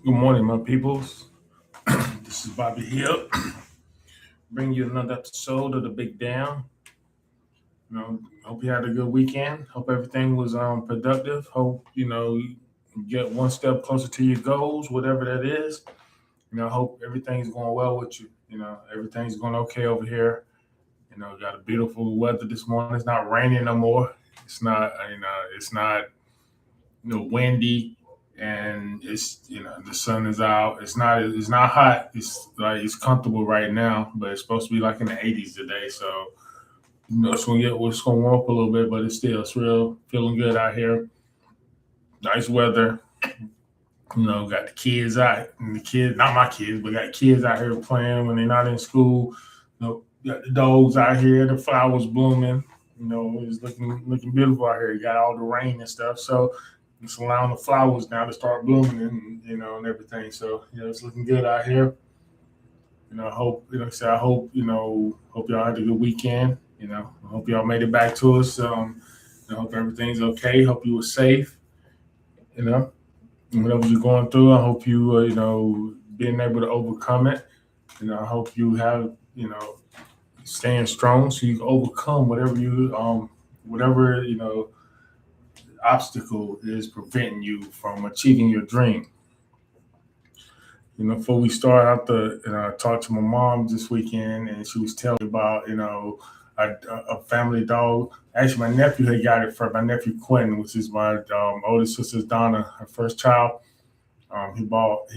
Good morning, my peoples. This is Bobby Hill. Bring you another episode of the Big Down. Hope you had a good weekend. Hope everything was productive. Hope you get one step closer to your goals, whatever that is. Hope everything's going well with you. Everything's going okay over here. Got a beautiful weather this morning. It's not raining no more. It's not windy, and the sun is out. It's not hot. It's comfortable right now, but it's supposed to be like in the 80s today. So it's gonna warm up a little bit, but it's real feeling good out here. Nice weather. Got the kids out, and the kids, not my kids, but got kids out here playing when they're not in school. Got the dogs out here, the flowers blooming. It's looking beautiful out here. You got all the rain and stuff, so it's allowing the flowers now to start blooming and everything. So it's looking good out here. I hope y'all had a good weekend. I hope y'all made it back to us. I hope everything's okay. Hope you were safe. You know, whatever you're going through, I hope you being able to overcome it. I hope you have staying strong so you can overcome whatever obstacle is preventing you from achieving your dream. Before we start out, I talked to my mom this weekend, and she was telling me about a family dog. Actually, my nephew had got it from my nephew Quentin, which is my oldest sister's Donna, her first child. He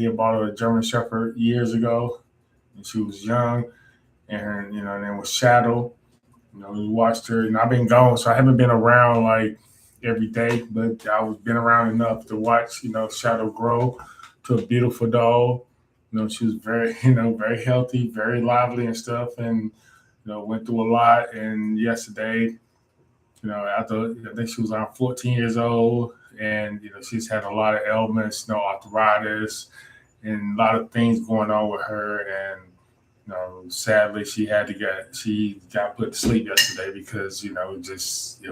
had bought a German Shepherd years ago, and she was young, and her name was Shadow. We watched her, and I've been gone, so I haven't been around like every day, but I was been around enough to watch Shadow grow to a beautiful dog. She was very very healthy, very lively and stuff, and went through a lot. And yesterday, after I think she was around 14 years old, and she's had a lot of ailments, arthritis, and a lot of things going on with her. And sadly, she got put to sleep yesterday because it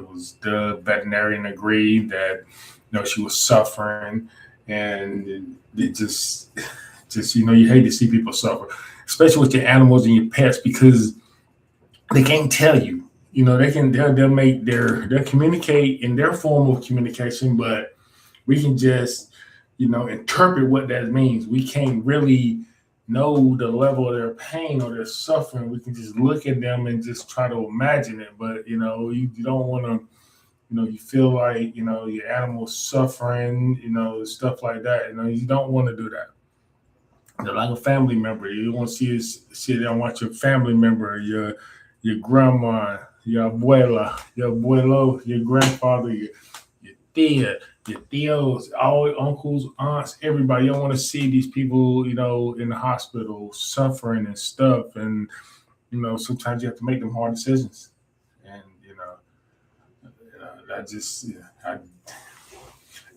was the veterinarian agreed that she was suffering, and it just you hate to see people suffer, especially with your animals and your pets, because they can't tell you. They'll communicate in their form of communication, but we can just interpret what that means. We can't really know the level of their pain or their suffering. We can just look at them and just try to imagine it, but you don't want to. You feel like your animal's suffering, stuff like that. You don't want to do that. They're like a family member. You want to sit there and watch your family member, your grandma, your abuela, your abuelo, your grandfather, your tia, your tios, all uncles, aunts, everybody. You don't want to see these people, in the hospital suffering and stuff. And sometimes you have to make them hard decisions. And I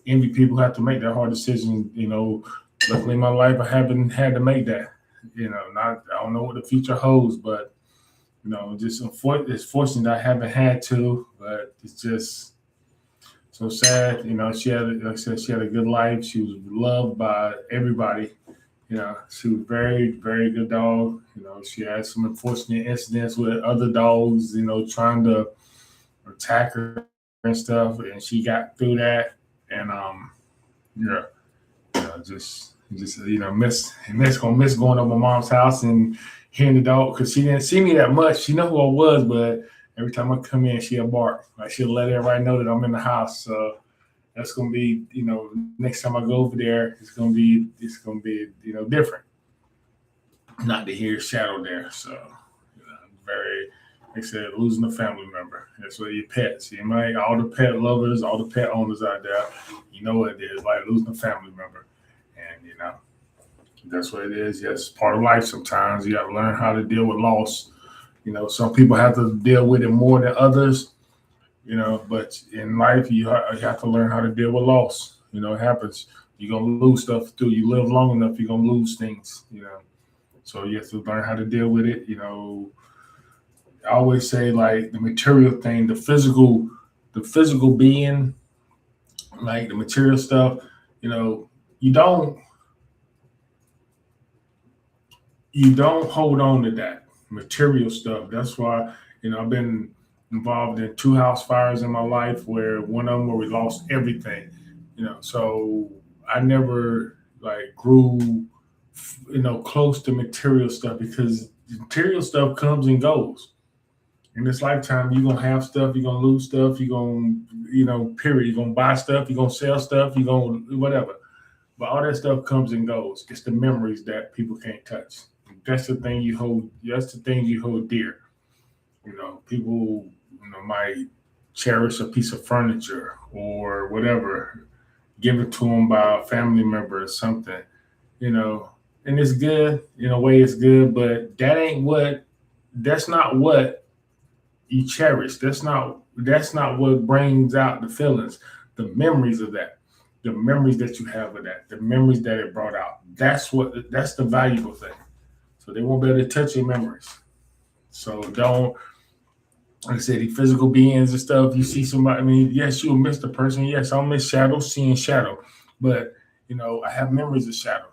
envy people who have to make that hard decision. Luckily in my life, I haven't had to make that. Not I don't know what the future holds, but it's fortunate I haven't had to. But it's just so sad. Like I said, she had a good life. She was loved by everybody. She was very, very good dog. She had some unfortunate incidents with other dogs. Trying to attack her and stuff, and she got through that. And yeah, miss gonna miss going to my mom's house and hearing the dog, because she didn't see me that much. She know who I was, but every time I come in, she'll bark. Like, she'll let everybody know that I'm in the house. So that's gonna be, next time I go over there, it's gonna be different. Not to hear Shadow there. So very, like I said, losing a family member. That's what your pets. All the pet lovers, all the pet owners out there, you know what it is, like losing a family member. And that's what it is. Yes, part of life. Sometimes you got to learn how to deal with loss. Some people have to deal with it more than others. But in life, you have to learn how to deal with loss. It happens. You're gonna lose stuff too. You live long enough, you're gonna lose things. So you have to learn how to deal with it. I always say, like, the material thing, the physical being, like the material stuff. You don't. you don't hold on to that material stuff. That's why, I've been involved in two house fires in my life, where one of them where we lost everything. So I never like grew, close to material stuff, because material stuff comes and goes. In this lifetime, you're gonna have stuff, you're gonna lose stuff, you're gonna, period. You're gonna buy stuff, you're gonna sell stuff, you're gonna whatever. But all that stuff comes and goes. It's the memories that people can't touch. That's the thing you hold. That's the thing you hold dear. People, might cherish a piece of furniture or whatever, give it to them by a family member or something. You know, and it's good in a way. It's good, but that ain't what. That's not what you cherish. That's not what brings out the feelings, the memories of that, the memories that you have of that, the memories that it brought out. That's the valuable thing. So they won't be able to touch your memories. So don't, like I said, the physical beings and stuff. You see somebody. I mean, yes, you'll miss the person. Yes, I'll miss Shadow, seeing Shadow, but I have memories of Shadow.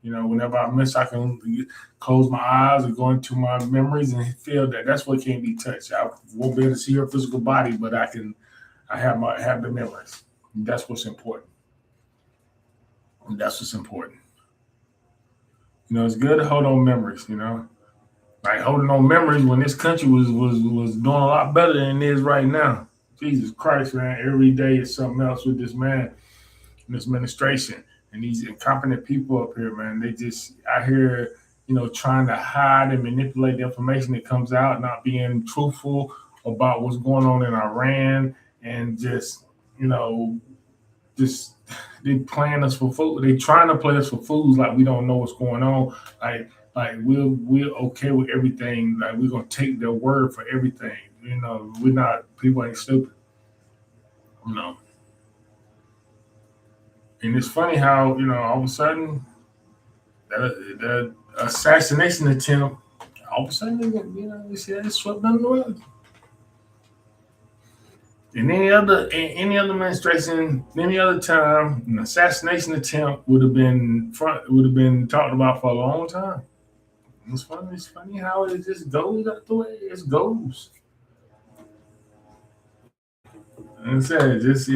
Whenever I miss, I can close my eyes and go into my memories and feel that. That's what can't be touched. I won't be able to see her physical body, but I can. I have the memories. That's what's important. That's what's important. It's good to hold on memories. Like holding on memories when this country was doing a lot better than it is right now. Jesus Christ, man! Every day is something else with this man and this administration and these incompetent people up here, man. They just out here, trying to hide and manipulate the information that comes out, not being truthful about what's going on in Iran, and just, you know, just they playing us for food. They trying to play us for fools, like we don't know what's going on. Like we're okay with everything. Like we're gonna take their word for everything. We're not. People ain't stupid. You know. And it's funny how all of a sudden that assassination attempt, all of a sudden you see that it's swept under the rug. In any other administration, any other time, an assassination attempt would have been talked about for a long time. It's funny. It's funny how it just goes out the way it goes. And I said, just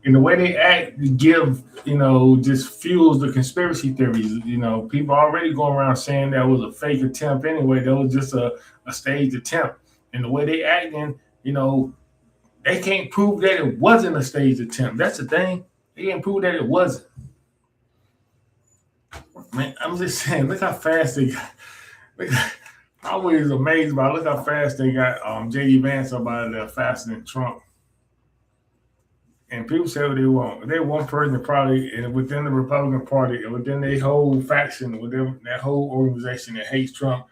in the way they act, give just fuels the conspiracy theories. People already going around saying that was a fake attempt anyway. That was just a staged attempt. And the way they acting, they can't prove that it wasn't a staged attempt. That's the thing. They can't prove that it wasn't. Man, I'm just saying, look how fast they got. Look, I'm always amazed by look how fast they got JD Vance up out of there faster than Trump. And people say what they want. They're one person that probably within the Republican Party and within their whole faction, within that whole organization that hates Trump.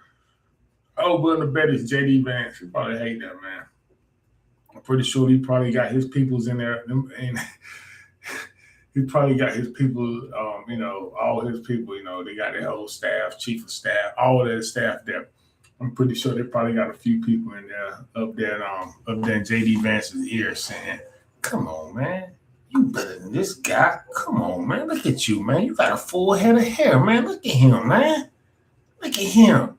Oh, willing to bet it's JD Vance. You probably hate that man. I'm pretty sure he probably got his peoples in there, and he probably got his people. All his people. They got their whole staff, chief of staff, all of their staff there. I'm pretty sure they probably got a few people in there up there in JD Vance's ear saying, "Come on, man. You better than this guy. Come on, man. Look at you, man. You got a full head of hair, man. Look at him, man. Look at him.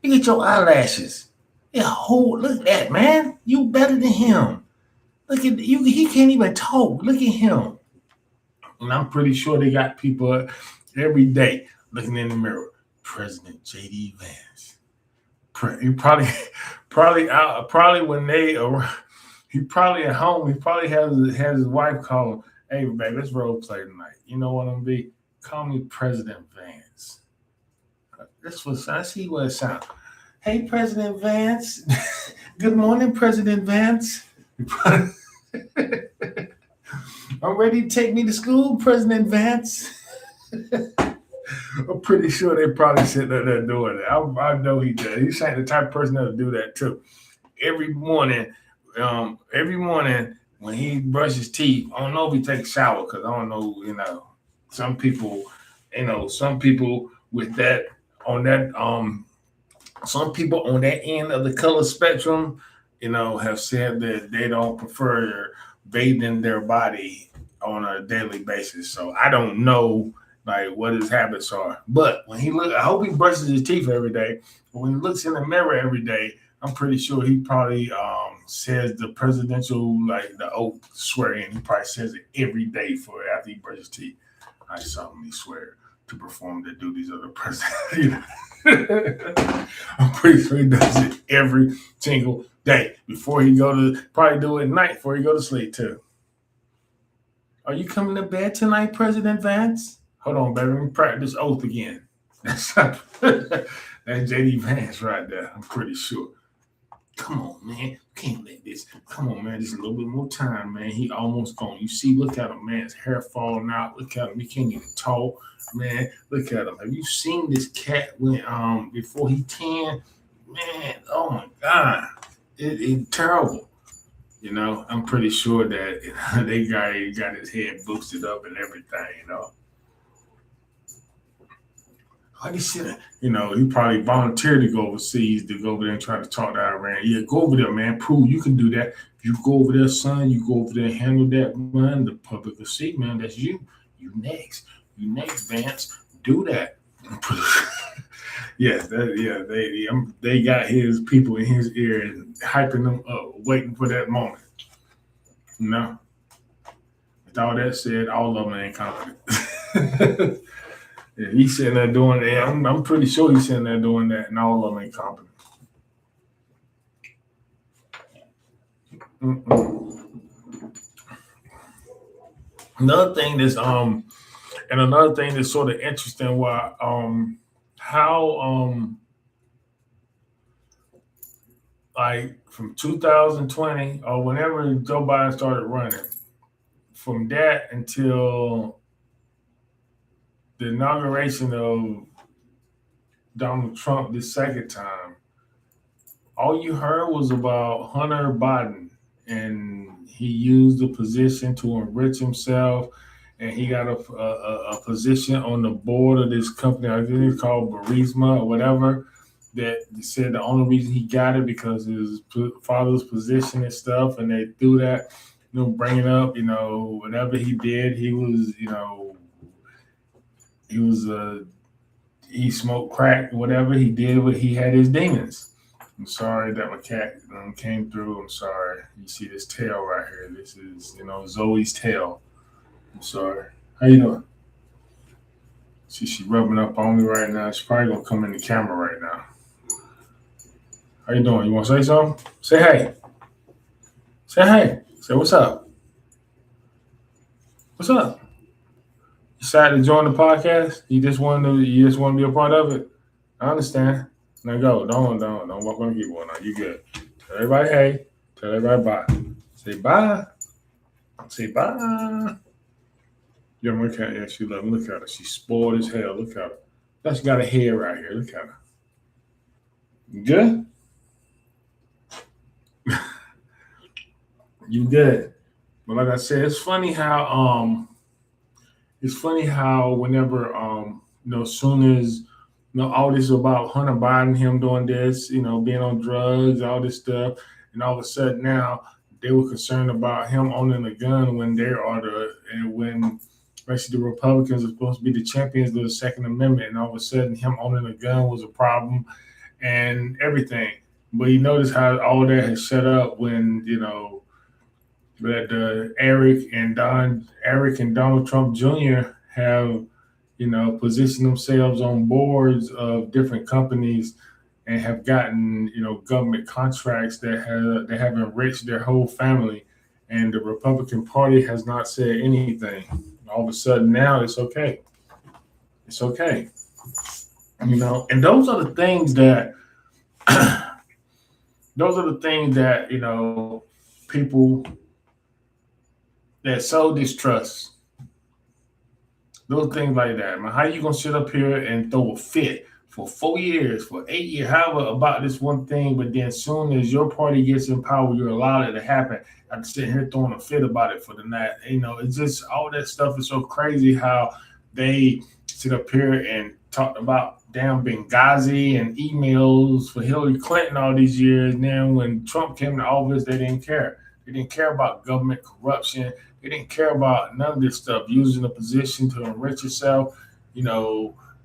Look at your eyelashes. Yeah, look at that, man. You better than him. Look at you. He can't even talk. Look at him." And I'm pretty sure they got people every day looking in the mirror. President JD Vance. He probably when they are. He probably at home. He probably has his wife call him. "Hey, babe, let's role play tonight. You know what I'm gonna be? Call me President Vance." That's what I see. What it sounds. "Hey, President Vance. Good morning, President Vance. I'm ready to take me to school, President Vance." I'm pretty sure they probably sitting there doing it. I know he does. He's the type of person that'll do that too. Every morning when he brushes teeth, I don't know if he takes a shower because I don't know, some people, with that on that some people on that end of the color spectrum, have said that they don't prefer bathing their body on a daily basis. So I don't know like what his habits are. But when he look, I hope he brushes his teeth every day. But when he looks in the mirror every day, I'm pretty sure he probably says the presidential, like the oath swearing. He probably says it every day for after he brushes his teeth. I solemnly swear to perform the duties of the president. I'm pretty sure he does it every single day before he go to, probably do it at night before he go to sleep too. Are you coming to bed tonight, President Vance? Hold on, baby. Let me practice oath again. That's JD Vance right there. I'm pretty sure. Come on, man. You can't let this. Come on, man. Just a little bit more time, man. He almost gone. You see, look at him, man. His hair falling out. Look at him. He can't even talk, man. Look at him. Have you seen this cat when before he 10? Man, oh my God. It's terrible. You know, I'm pretty sure that they got his head boosted up and everything, you know. Like he said, you know, he probably volunteered to go overseas to go over there and try to talk to Iran. Yeah, go over there, man. Prove you can do that. If you go over there, son, you go over there and handle that, man. The public will see, man. That's you. You next. You next, Vance. Do that. Yes, they got his people in his ear and hyping them up, waiting for that moment. You know? With all that said, all of them ain't competent. Yeah, he's sitting there doing that. I'm pretty sure he's sitting there doing that, and all of them ain't competent. Another thing that's sort of interesting, why how like from 2020 or whenever Joe Biden started running, from that until the inauguration of Donald Trump the second time, all you heard was about Hunter Biden, and he used the position to enrich himself, and he got a position on the board of this company, I think it's called Burisma or whatever, that said the only reason he got it because his father's position and stuff, and they threw that, you know, bringing up, you know, whatever he did, he was, you know, he smoked crack, whatever he did, he had his demons. I'm sorry that my cat came through. I'm sorry. You see this tail right here. This is, you know, Zoe's tail. I'm sorry. How you doing? See, she's rubbing up on me right now. She's probably gonna come in the camera right now. How you doing? You want to say something? Say hey. Say hey. Say what's up. What's up? You decided to join the podcast? You just want to be a part of it? I understand. Now go. Don't walk on the keyboard now. You good. Tell everybody hey. Tell everybody bye. Say bye. Say bye. Yeah, look at her. Yeah, she love. Look at her. She's spoiled as hell. Look at her. That's got a hair right here. Look at her. You good? You good. But like I said, it's funny how whenever you know, as soon as, you know, all this about Hunter Biden, him doing this, you know, being on drugs, all this stuff, and all of a sudden now they were concerned about him owning a gun when when basically the Republicans are supposed to be the champions of the Second Amendment, and all of a sudden him owning a gun was a problem and everything. But you notice how all that has shut up when, you know, that Eric and Donald Trump Jr. have, you know, positioned themselves on boards of different companies and have gotten, you know, government contracts that have enriched their whole family, and the Republican Party has not said anything. All of a sudden now it's okay. It's okay. You know, and those are the things that you know, people that sow distrust. Those things like that, man. How you gonna sit up here and throw a fit for 4 years, for 8 years, however, about this one thing, but then as soon as your party gets in power, you're allowed it to happen. I'm sitting here throwing a fit about it for the night. You know, it's just all that stuff is so crazy how they sit up here and talk about damn Benghazi and emails for Hillary Clinton all these years. And then when Trump came to office, they didn't care. They didn't care about government corruption. They didn't care about none of this stuff, using a position to enrich yourself.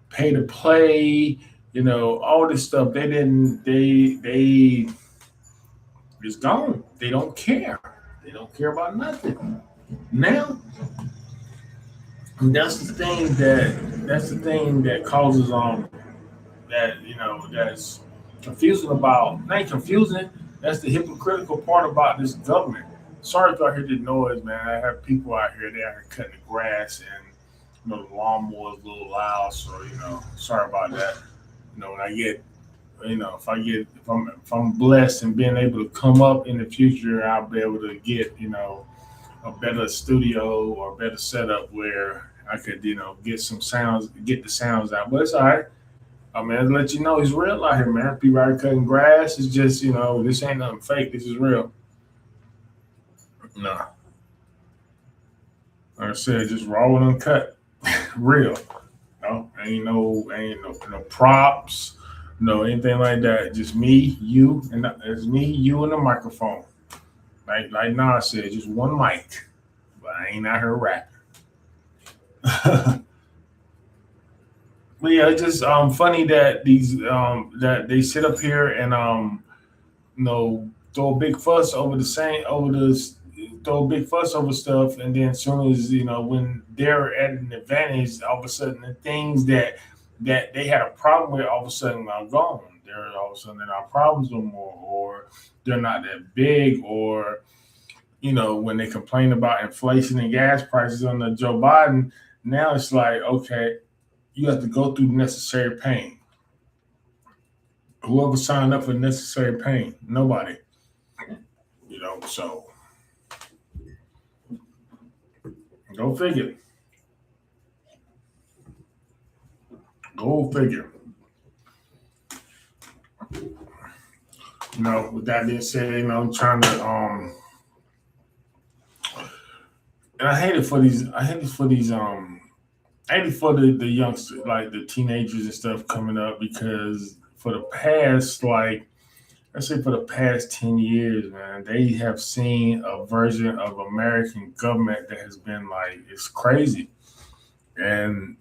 pay to play, all this stuff. They didn't. They it's gone. They don't care. They don't care about nothing. Now that's the thing that causes that that's confusing about not confusing. That's the hypocritical part about this government. Sorry if I hear the noise, man. I have people out here, they are cutting the grass and the lawnmower's a little loud, so sorry about that. When I get if I'm blessed and being able to come up in the future, I'll be able to get, a better studio or a better setup where I could, get some sounds, get the sounds out. But it's all right. I mean, to let you know, it's real out here, man. People out here cutting grass. It's just, this ain't nothing fake. This is real. No, like I said, just raw and uncut, real. No, ain't no props, no anything like that. Just me, you, and it's me, you, and the microphone. Like Nas said, just one mic. But I ain't out here rapping. But yeah, it's just funny that these that they sit up here and throw a big fuss over the same over this throw a big fuss over stuff, and then as soon as when they're at an advantage, all of a sudden the things that they had a problem with all of a sudden are gone. They're all of a sudden they're not problems no more, or they're not that big, or when they complain about inflation and gas prices under Joe Biden, now it's like, okay, you have to go through necessary pain. Whoever signed up for necessary pain? Nobody. So go figure. Go figure. With that being said, I'm trying to and I hate it for these I hate it for the youngsters, like the teenagers and stuff coming up, because for the past let's say for the past 10 years, man, they have seen a version of American government that has been it's crazy. And,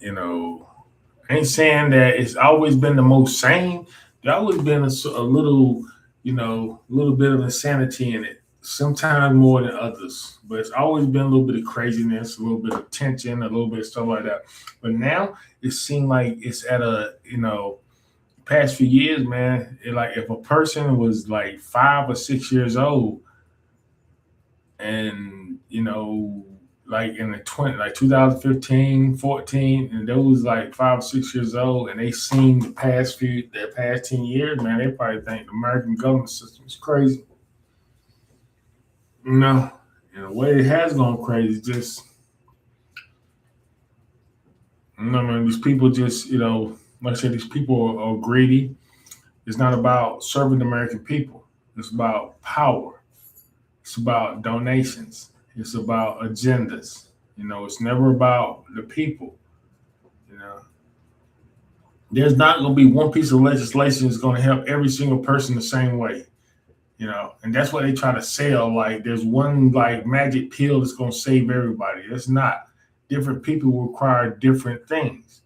I ain't saying that it's always been the most sane. There's always been a little, little bit of insanity in it. Sometimes more than others, but it's always been a little bit of craziness, a little bit of tension, a little bit of stuff like that. But now it seems like it's at a, past few years, man, if a person was 5 or 6 years old and, in the 2015, 14, and they was 5 or 6 years old and they seen the past 10 years, man, they probably think the American government system is crazy. No, in a way, it has gone crazy. Just, man, these people just, like I said, these people are greedy. It's not about serving the American people. It's about power. It's about donations. It's about agendas. It's never about the people. You know, there's not going to be one piece of legislation that's going to help every single person the same way. And that's what they try to sell. There's one magic pill that's going to save everybody. It's not. Different people require different things.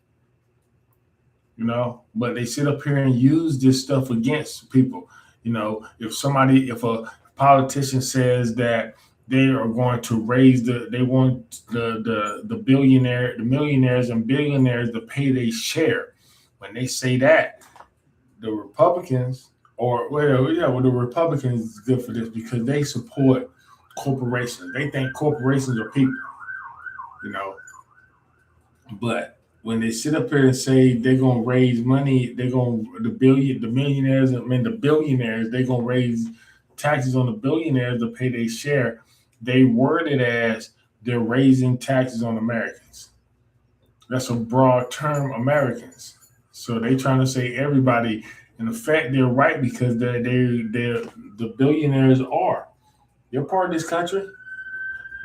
But they sit up here and use this stuff against people. If a politician says that they are going to raise they want the millionaires and billionaires to pay their share. When they say that, the Republicans the Republicans is good for this because they support corporations. They think corporations are people, But when they sit up here and say they're gonna raise money, the billionaires, they're gonna raise taxes on the billionaires to pay their share. They word it as they're raising taxes on Americans. That's a broad term, Americans. So they trying to say everybody. In effect, they're right because the billionaires they're part of this country,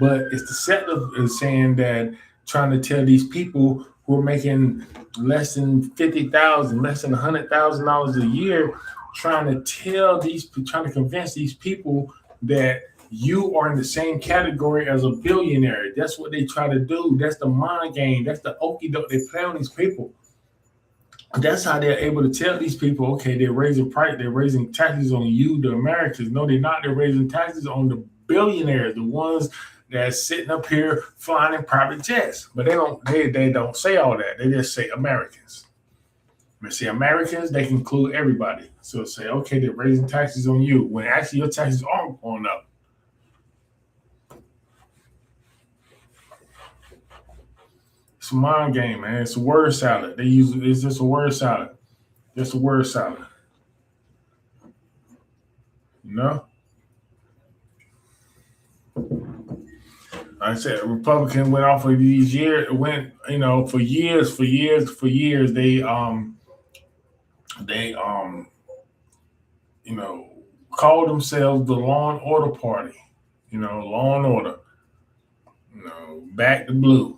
but it's the set of saying that trying to tell these people who are making less than $50,000, less than $100,000 a year, trying to convince these people that you are in the same category as a billionaire. That's what they try to do. That's the mind game. That's the okie doke they play on these people. That's how they're able to tell these people, okay, they're raising price, they're raising taxes on you, the Americans. No, they're not. They're raising taxes on the billionaires, the ones that's sitting up here flying in private jets. But they don't say all that. They just say Americans. When they say Americans, they can include everybody. So say, okay, they're raising taxes on you, when actually your taxes aren't going up. It's a mind game, man. It's a word salad. It's just a word salad. Just a word salad. You know? Like I said, Republican went off for these years, for years, they called themselves the Law and Order Party. Law and Order. Back to blue.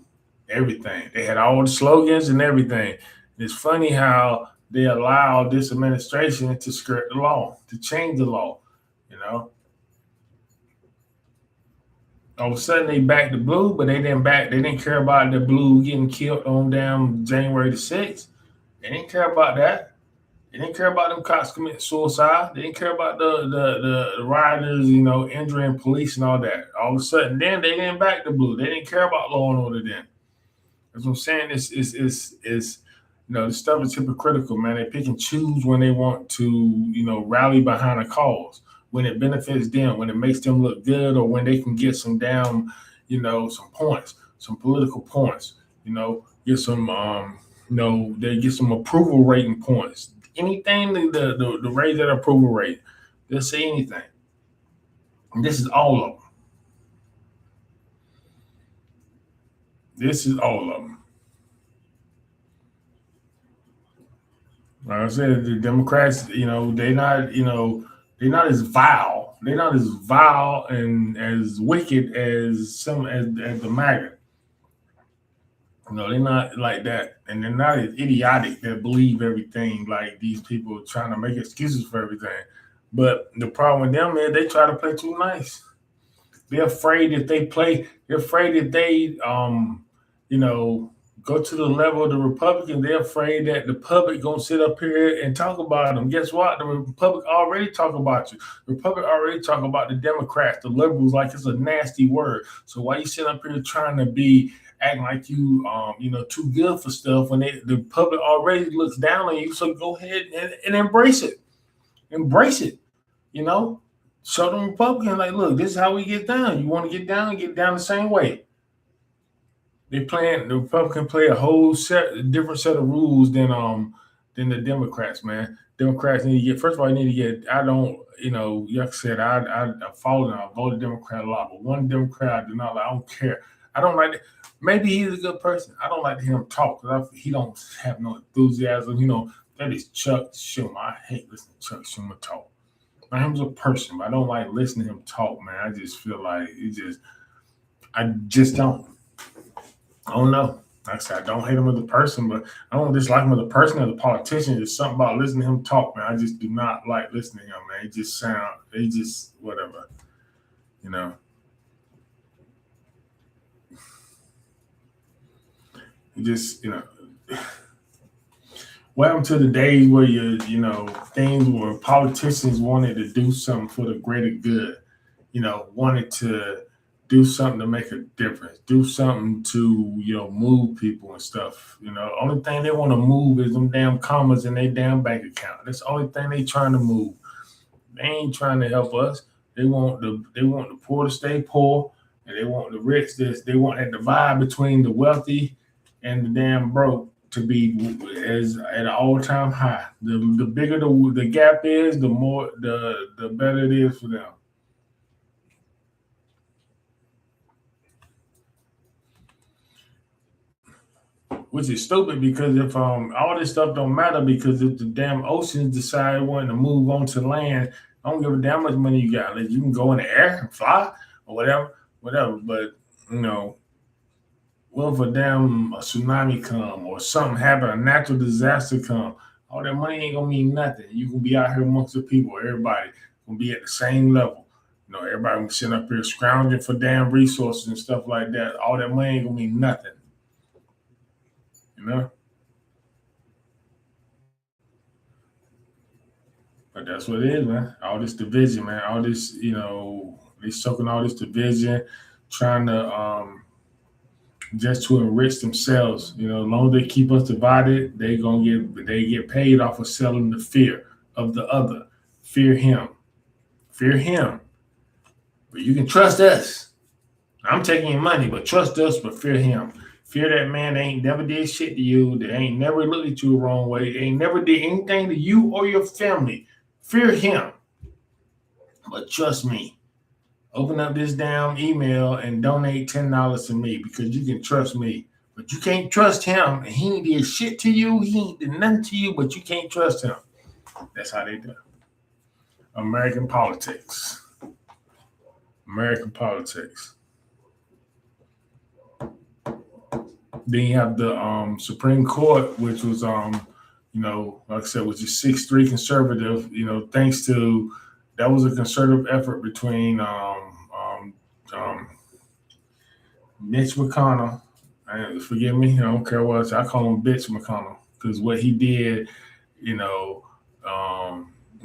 Everything. They had all the slogans and everything. It's funny how they allowed this administration to skirt the law, to change the law. All of a sudden they back to blue, but they didn't care about the blue getting killed on damn January the 6th. They didn't care about that. They didn't care about them cops committing suicide. They didn't care about the rioters, injuring police and all that. All of a sudden, then they didn't back the blue. They didn't care about law and order then. That's what I'm saying. This stuff is hypocritical, man. They pick and choose when they want to, rally behind a cause, when it benefits them, when it makes them look good, or when they can get some damn, some points, some political points, get some, they get some approval rating points. Anything the raise that approval rate, they'll say anything. And this is all of them. This is all of them. Like I said, the Democrats, they're not as vile. They're not as vile and as wicked as the MAGA. They're not like that, and they're not as idiotic that believe everything like these people trying to make excuses for everything. But the problem with them is they try to play too nice. They're afraid if they play. They're afraid if they, go to the level of the Republicans. They're afraid that the public gonna sit up here and talk about them. Guess what? The Republic already talk about you. The Republic already talk about the Democrats, the liberals, like it's a nasty word. So why you sit up here trying to be acting like you, too good for stuff when the public already looks down on you? So go ahead and embrace it. Embrace it. Show them Republicans like, look, this is how we get down. You want to get down the same way. The Republicans play a whole different set of rules than the Democrats, man. Democrats need to get, first of all, you need to get, I don't, like I said, I voted Democrat a lot, but one Democrat I do not like, I don't care. I don't like it. Maybe he's a good person. I don't like to hear him talk because he don't have no enthusiasm. That is Chuck Schumer. I hate listening to Chuck Schumer talk. I him as a person, but I don't like listening to him talk, man. I just feel like I just don't. I don't know. Like I said, I don't hate him as a person, but I don't dislike him as a person, as a politician. There's something about listening to him talk, man. I just do not like listening to him, man. It just whatever, It just, welcome to the days where things where politicians wanted to do something for the greater good, wanted to do something to make a difference, do something to, move people and stuff. Only thing they want to move is them damn commas in their damn bank account. That's the only thing they trying to move. They ain't trying to help us. They want the poor to stay poor, and they want the rich. They want that divide between the wealthy and the damn broke to be as at an all-time high. The bigger the gap is, the better it is for them. Which is stupid because if all this stuff don't matter, because if the damn oceans decide wanting to move on to land, I don't give a damn how much money you got. Like, you can go in the air and fly or whatever. But what if a tsunami come or something happen, a natural disaster come? All that money ain't gonna mean nothing. You can be out here amongst the people, everybody gonna be at the same level. You know, everybody was sitting up here scrounging for damn resources and stuff like that. All that money ain't gonna mean nothing. You know? But that's what it is, man. All this division, man. All this, they soaking all this division, trying to just to enrich themselves. You know, as long as they keep us divided, they get paid off of selling the fear of the other. Fear him. Fear him. But you can trust us. I'm taking your money, but trust us, but fear him. Fear that man that ain't never did shit to you, that ain't never looked at you the wrong way, ain't never did anything to you or your family. Fear him. But trust me. Open up this damn email and donate $10 to me because you can trust me. But you can't trust him. And he ain't did shit to you. He ain't did nothing to you, but you can't trust him. That's how they do. American politics. American politics. Then you have the Supreme Court, which was like I said, which is 6-3 conservative. Thanks to that was a concerted effort between Mitch McConnell. Forgive me, I don't care what I call him, Bitch McConnell, because what he did,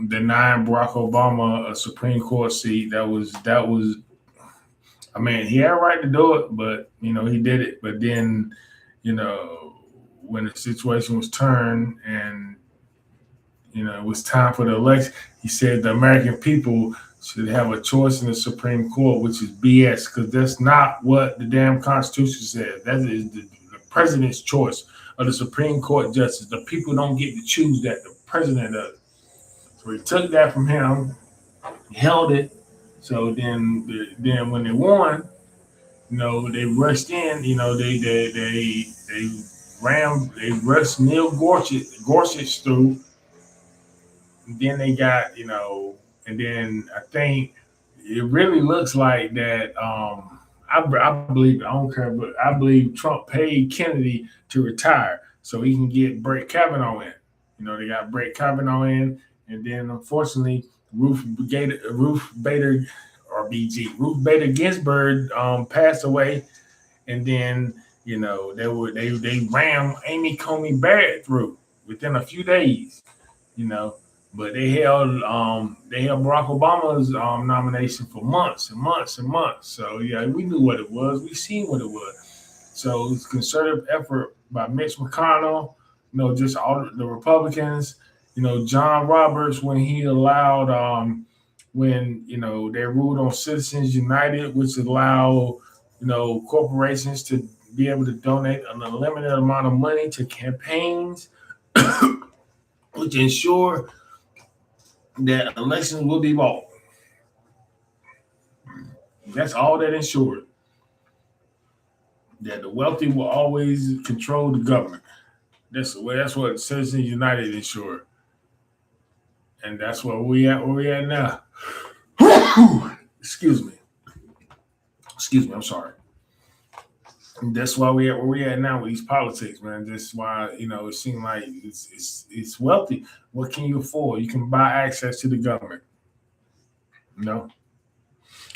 denying Barack Obama a Supreme Court seat. That was. I mean, he had a right to do it, but he did it. But then, when the situation was turned and it was time for the election, he said the American people should have a choice in the Supreme Court, which is BS, because that's not what the damn Constitution says. That is the president's choice of the Supreme Court justice. The people don't get to choose that. The president does. So he took that from him, held it. So then when they won, they rushed in. They rushed Neil Gorsuch through. And then they got, and then I think it really looks like that. I believe, I don't care, but I believe Trump paid Kennedy to retire so he can get Brett Kavanaugh in. They got Brett Kavanaugh in, and then unfortunately Ruth Bader Ginsburg passed away, and then they ran Amy Coney Barrett through within a few days. But they held Barack Obama's nomination for months and months and months. So yeah, we knew what it was. We seen what it was. So it's a concerted effort by Mitch McConnell. Just all the Republicans. John Roberts, when he allowed when they ruled on Citizens United, which allow corporations to be able to donate an unlimited amount of money to campaigns, which ensure that elections will be bought. That's all that ensured. That the wealthy will always control the government. That's what Citizens United ensured. And that's where we at now. Excuse me, I'm sorry. And that's why we at where we at now with these politics, man. That's why, it seems like it's wealthy. What can you afford? You can buy access to the government.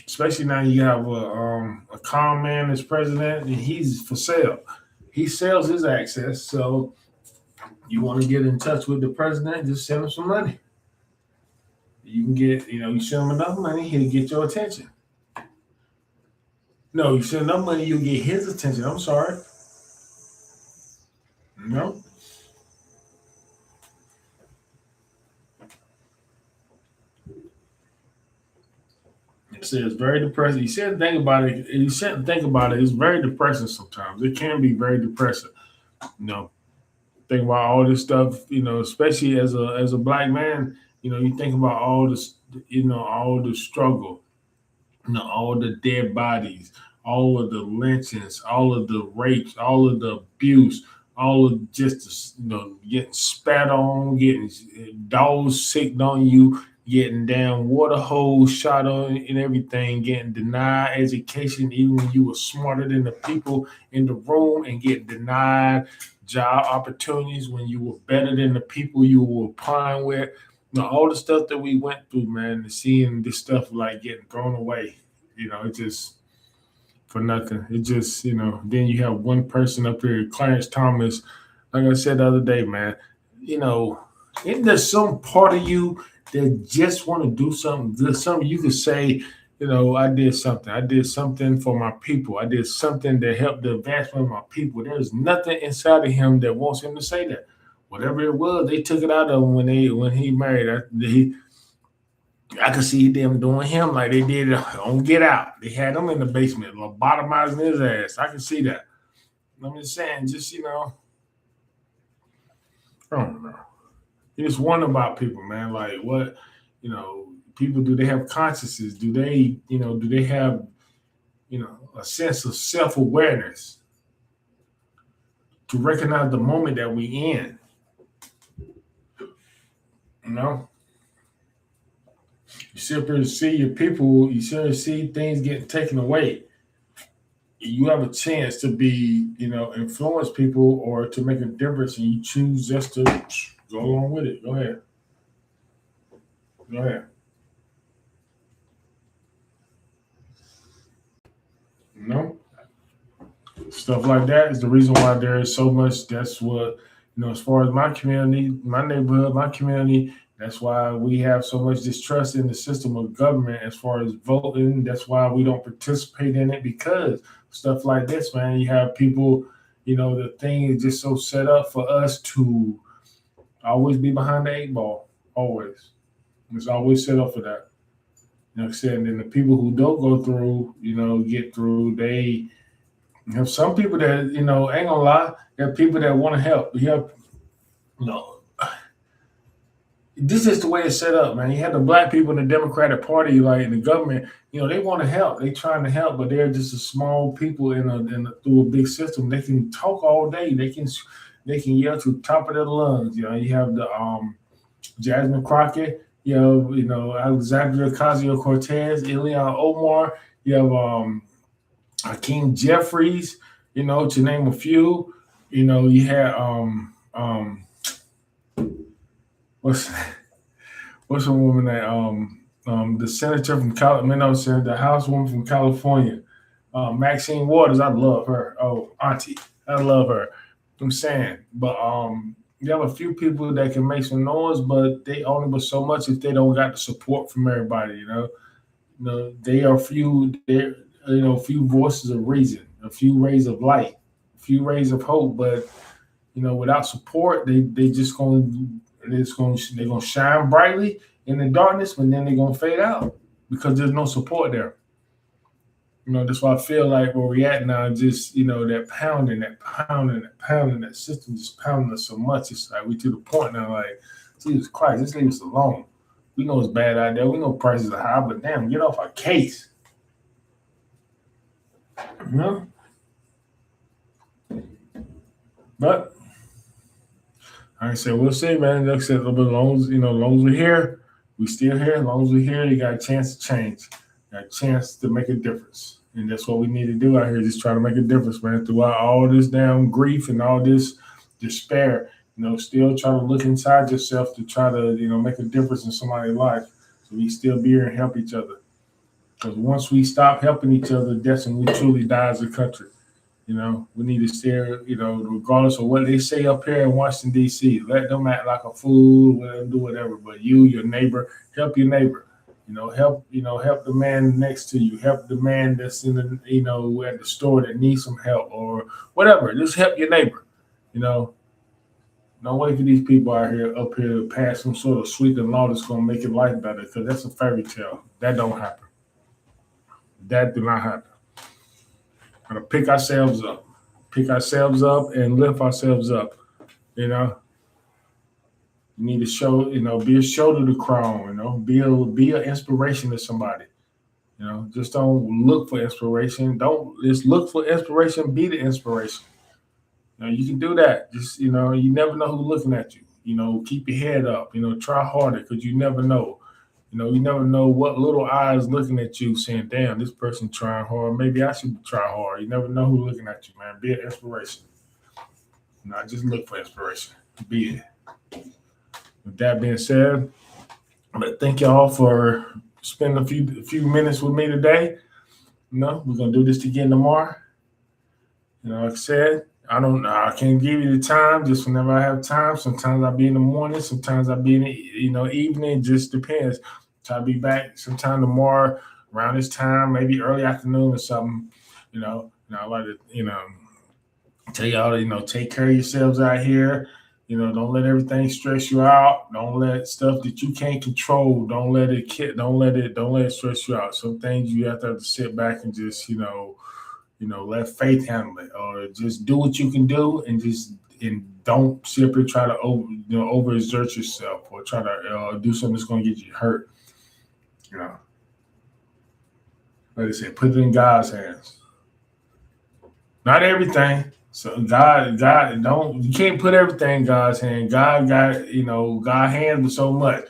Especially now you have a calm man as president, and he's for sale. He sells his access. So you want to get in touch with the president, just send him some money. You can get, you send him enough money, he'll get your attention. No, you send enough money, you'll get his attention. I'm sorry. It says very depressing. You shouldn't think about it. It's very depressing sometimes. It can be very depressing. Think about all this stuff, especially as a black man, you think about all this, all the struggle, all the dead bodies, all of the lynchings, all of the rapes, all of the abuse, all of just, getting spat on, getting dogs sicked on you, getting down water holes shot on and everything, getting denied education, even when you were smarter than the people in the room, and getting denied job opportunities when you were better than the people you were applying with. Now, all the stuff that we went through, man, and seeing this stuff like getting thrown away, it just for nothing. It just, then you have one person up here, Clarence Thomas. Like I said the other day, man, you know, isn't there some part of you that just want to do something good? Something you could say, I did something. I did something for my people. I did something that helped the advancement of my people. There's nothing inside of him that wants him to say that. Whatever it was, they took it out of him when he married. I could see them doing him like they did on Get Out. They had him in the basement, lobotomizing his ass. I can see that. I'm just saying, I don't know. You just wonder about people, man. Like, what, people, do they have consciences? Do they have, a sense of self awareness to recognize the moment that we in? You know, you sit there and see your people, you sit there and see things getting taken away. You have a chance to be, influence people or to make a difference, and you choose just to go along with it. Go ahead. Go ahead. You know, stuff like that is the reason why there is so much. That's what, as far as my community, my neighborhood, my community, that's why we have so much distrust in the system of government as far as voting. That's why we don't participate in it, because stuff like this, man. You have people, the thing is just so set up for us to always be behind the eight ball. Always. It's always set up for that. Like I said, and then the people who don't go through, get through, they have some people that, ain't gonna lie, there are people that want to help. You have, you know, this is the way it's set up, man. You have the black people in the Democratic Party, like in the government, they want to help. They trying to help, but they're just a small people through a big system. They can talk all day. They can yell to the top of their lungs. You have the Jasmine Crockett. Alexandria Ocasio Cortez, Ileana Omar. You have Hakeem Jeffries. To name a few. You had what's what's a woman that the senator from the Housewoman from California, Maxine Waters. I love her. Oh, Auntie, I love her. I'm saying, but you have a few people that can make some noise, but they only but so much if they don't got the support from everybody. They are few. They're few voices of reason, a few rays of light, a few rays of hope, but without support, they're gonna shine brightly in the darkness, but then they're gonna fade out because there's no support there. That's why I feel like where we at now, just that system just pounding us so much. It's like we to the point now, like, Jesus Christ, just leave us alone. We know it's bad out there. We know prices are high, but damn, get off our case. But I said, we'll see, man. Like I said, as long as we're here, we still here. As long as we're here, you got a chance to change, got a chance to make a difference. And that's what we need to do out here, just try to make a difference, man. Throughout all this damn grief and all this despair, still try to look inside yourself to try to, make a difference in somebody's life. So we still be here and help each other. Because once we stop helping each other, that's when we truly die as a country. We need to stare, regardless of what they say up here in Washington, D.C., let them act like a fool, let them do whatever. But you, your neighbor, help your neighbor. Help the man next to you. Help the man that's in the, at the store that needs some help or whatever. Just help your neighbor. Don't wait for these people up here to pass some sort of sweeping law that's going to make your life better, because that's a fairy tale. That don't happen. That do not happen. We're going to pick ourselves up and lift ourselves up. You need to show, be a shoulder to cry on, be an inspiration to somebody. Just don't look for inspiration. Don't just look for inspiration, be the inspiration. You can do that. Just, you never know who's looking at you. Keep your head up, try harder, because you never know. You never know what little eye is looking at you saying, damn, this person trying hard. Maybe I should try hard. You never know who's looking at you, man. Be an inspiration. Not just look for inspiration. Be it. With that being said, But thank y'all for spending a few minutes with me today. We're gonna do this again tomorrow. Like I said, I can't give you the time. Just whenever I have time. Sometimes I'll be in the morning. Sometimes I'll be in the evening. Just depends. So I'll be back sometime tomorrow around this time, maybe early afternoon or something. I like to tell y'all to take care of yourselves out here. Don't let everything stress you out. Don't let stuff that you can't control. Don't let it stress you out. Some things you have to sit back and just let faith handle it, or just do what you can do, and don't simply try to overexert yourself, or try to do something that's going to get you hurt. You know, like I said, put it in God's hands. Not everything. So God, don't you can't put everything in God's hand. God got God handles so much.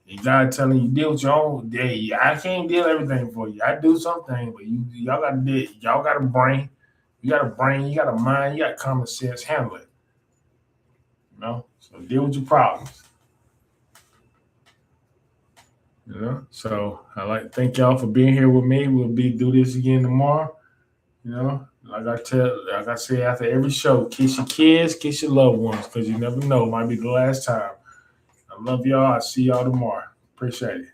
And God telling you deal with your own day. I can't deal everything for you. I do something, but y'all got to deal. Y'all got a brain. You got a brain. You got a mind. You got common sense. Handle it. So deal with your problems. So I thank y'all for being here with me. We'll do this again tomorrow. Like I say after every show, kiss your kids, kiss your loved ones, because you never know, it might be the last time. I love y'all. I'll see y'all tomorrow. Appreciate it.